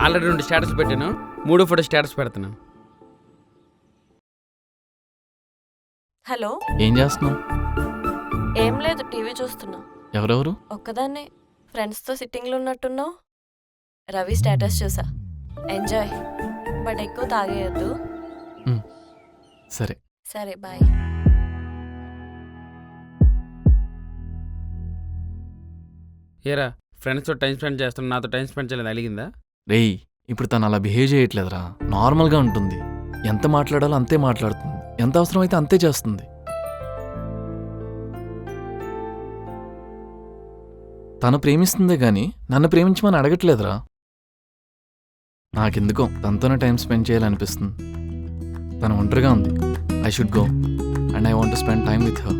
Already 2 status పెట్టాను, 3 photo status పెడుతున్నాను. Hello, ఏం చేస్తున్నావు? ఏం లేదు, టీవీ చూస్తున్నా. ఎవరెవరు? ఒక్కదాన్నే. ఫ్రెండ్స్తో సిట్టింగ్లో ఉన్నట్టున్నావు. రవి స్టేటస్ చూసా. ఎంజాయ్, బట్ ఎక్కువ తాగేయద్దు. సరే. సరే, బాయ్. ఏరా, ఫ్రెండ్స్తో టైం స్పెండ్ చేస్తున్నా, నాతో టైం స్పెండ్ చేయలేదు అలిగిందా? రేయ్, ఇప్పుడు తను అలా బిహేవ్ చేయట్లేదురా. నార్మల్గా ఉంటుంది. ఎంత మాట్లాడాలో అంతే మాట్లాడుతుంది, ఎంత అవసరమైతే అంతే చేస్తుంది. తను ప్రేమిస్తుందే గాని నన్ను ప్రేమించమని అడగట్లేదురా. నాకెందుకో తనతోనే టైం స్పెండ్ చేయాలనిపిస్తుంది. తను ఒంటరిగా ఉంది. I should go and I want to spend time with her.